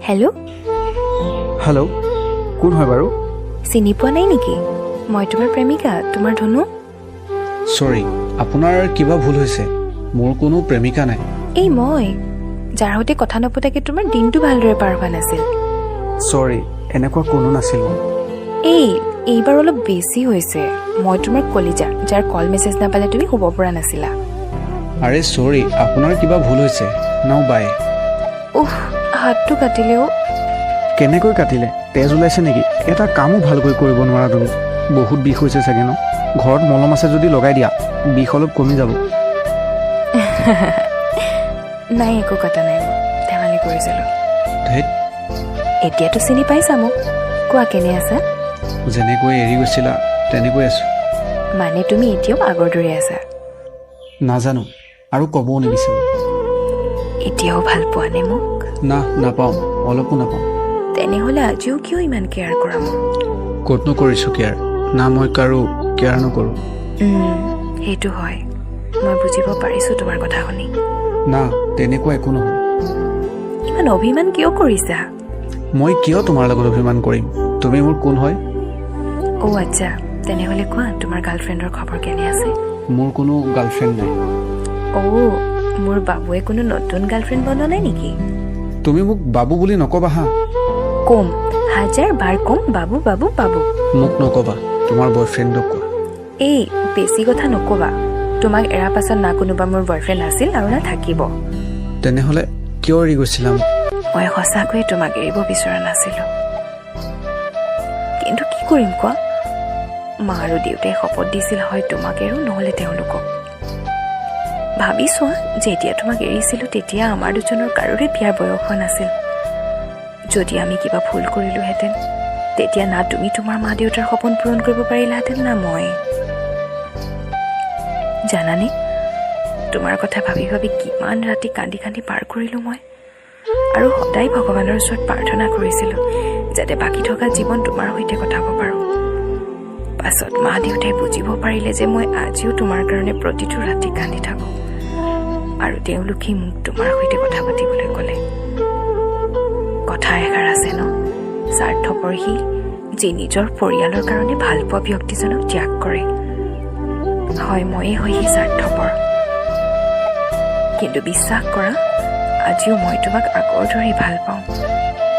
hello hello কোন হয় বাৰু চিনি পোৱা নাই নেকি মই তোমাৰ প্ৰেমিকা তোমাৰ ধনু সৰি আপোনাৰ কিবা ভুল হৈছে মোৰ কোনো প্ৰেমিকা নাই এই মই যাৰ সৈতে কথা নপতাকে তোমাৰ দিনটো ভালদৰে পাৰ হোৱা নাছিল সৰি এনেকুৱা কোনো নাছিল এইবাৰ অলপ বেছি হৈছে মই তোমাৰ কলিজা যাৰ কল মেছেজ নাপালে তুমি শুব পৰা নাছিলা আৰে সৰি আপোনাৰ কিবা ভুল হৈছে নাও বাই উফ হাতটো কাটিলেও কেনেকৈ কাটিলে তেজ ওলাইছে নেকি এটা কামো ভালকৈ কৰিব নোৱাৰা তুমি বহুত বিষ হৈছে চাগে ন ঘৰত মলম আছে যদি লগাই দিয়া বিষ অলপ কমি যাব নাই একো কথা নাই ধেমালি কৰিছিলোঁ ধেত এতিয়াতো চিনি পাইছা মোক কোৱা কেনে আছা যেনেকৈ এৰি গৈছিলা তেনেকৈ আছো মানে তুমি এতিয়াও আগৰ দৰে আছা নাজানো আৰু ক'বও নিবিচাৰোঁ এতিয়াও ভাল পোৱা নে মোক না নাপাওঁ অলপো নাপাওঁ তেনেহ'লে আজিও কিয় ইমান কেয়াৰ কৰা মোক ক'তনো কৰিছোঁ কেয়াৰ না মই কাৰো কেয়াৰ নকৰোঁ সেইটো হয় মই বুজিব পাৰিছোঁ তোমাৰ কথা শুনি না তেনেকুৱা একো নহয় ইমান অভিমান কিয় কৰিছা মই কিয় তোমাৰ লগত অভিমান কৰিম তুমি মোৰ কোন হয় আচ্ছা তেনেহ'লে কোৱা তোমাৰ গাৰ্লফ্ৰেণ্ডৰ খবৰ কেনে আছে মোৰ কোনো গাৰ্লফ্ৰেণ্ড নাই মোৰ বাবুৱে কোনো নতুন গাৰ্লফ্ৰেণ্ড বনোৱা নাই নেকি তুমি মোক বাবু বুলি নকবা হা কম হাজাৰ বাৰ কম বাবু বাবু বাবু মোক নকবা তোমাৰ বয়ফ্ৰেণ্ডক কোৱা বেছি কথা নকবা তোমাক এৰা পাছত না কোনোবা মোৰ বয়ফ্ৰেণ্ড আছিল আৰু না থাকিব তেনেহ'লে কিয় এৰি গৈছিলা মই সঁচাকৈয়ে তোমাক এৰিব বিচৰা নাছিলোঁ কিন্তু কি কৰিম কোৱা মা আৰু দেউতাই শপত দিছিল হয় তোমাক এৰো নহ'লে তেওঁলোকক ভাবি চোৱা যেতিয়া তোমাক এৰিছিলোঁ তেতিয়া আমাৰ দুজনৰ কাৰোৰে বিয়াৰ বয়স হোৱা নাছিল যদি আমি কিবা ভুল কৰিলোহেঁতেন তেতিয়া না তুমি তোমাৰ মা দেউতাৰ সপোন পূৰণ কৰিব পাৰিলাহেঁতেন না মই জানানে তোমাৰ কথা ভাবি ভাবি কিমান ৰাতি কান্দি কান্দি পাৰ কৰিলোঁ মই আৰু সদায় ভগৱানৰ ওচৰত প্ৰাৰ্থনা কৰিছিলোঁ যাতে বাকী থকা জীৱন তোমাৰ সৈতে কটাব পাৰোঁ পাছত মা দেউতাই বুজিব পাৰিলে যে মই আজিও তোমাৰ কাৰণে প্ৰতিটো ৰাতি কান্দি থাকোঁ আৰু তেওঁলোকেই মোক তোমাৰ সৈতে কথা পাতিবলৈ ক'লে কথা এষাৰ আছে ন স্বাৰ্থপৰ সি যি নিজৰ পৰিয়ালৰ কাৰণে ভাল পোৱা ব্যক্তিজনক ত্যাগ কৰে হয় ময়ে হয় সি স্বাৰ্থপৰ কিন্তু বিশ্বাস কৰা আজিও মই তোমাক আগৰ দৰেই ভাল পাওঁ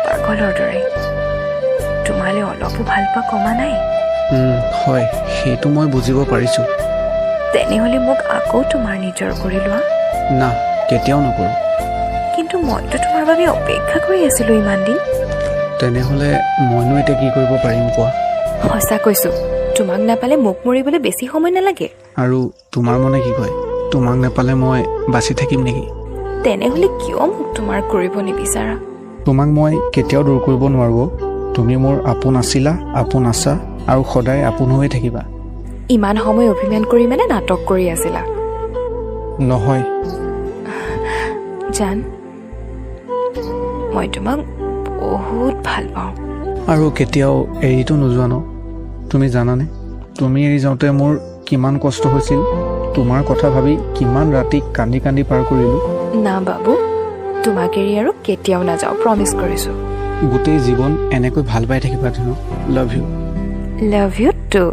পাগলৰ দৰে তোমালৈ অলপো ভাল পোৱা কমা নাই হয় সেইটো মই বুজিব পাৰিছোঁ তেনেহ'লে মোক আকৌ তোমাৰ নিজৰ কৰি লোৱা না কেতিয়াও নকৰোঁ কিন্তু মইতো তোমাৰ বাবে অপেক্ষা কৰি আছিলোঁ ইমান দিন তেনেহ'লে মইনো এতিয়া কি কৰিব পাৰিম কোৱা সঁচা কৈছোঁ তোমাক নাপালে মোক মৰিবলৈ বেছি সময় নালাগে আৰু তোমাৰ মনে কি কয় তোমাক নাপালে মই বাচি থাকিম নেকি তেনেহ'লে কিয় মোক তোমাৰ কৰিব নিবিচাৰা তোমাক মই কেতিয়াও দূৰ কৰিব নোৱাৰোঁ তুমি মোৰ আপোন আছিলা আপোন আছা আৰু সদায় আপোন হৈয়ে থাকিবা ইমান সময় অভিমান কৰি মানে নাটক কৰি আছিলা নহয় জান মই তোমাক বহুত ভাল পাওঁ আৰু কেতিয়াও এৰিতো নোযোৱা ন তুমি জানানে তুমি এৰি যাওঁতে মোৰ কিমান কষ্ট হৈছিল তোমাৰ কথা ভাবি কিমান ৰাতি কান্দি কান্দি পাৰ কৰিলোঁ না বাবু তোমাক এৰি আৰু কেতিয়াও নাযাওঁ প্ৰমিছ কৰিছোঁ গোটেই জীৱন এনেকৈ ভাল পাই থাকিবা ধৰক লাভ ইউ টু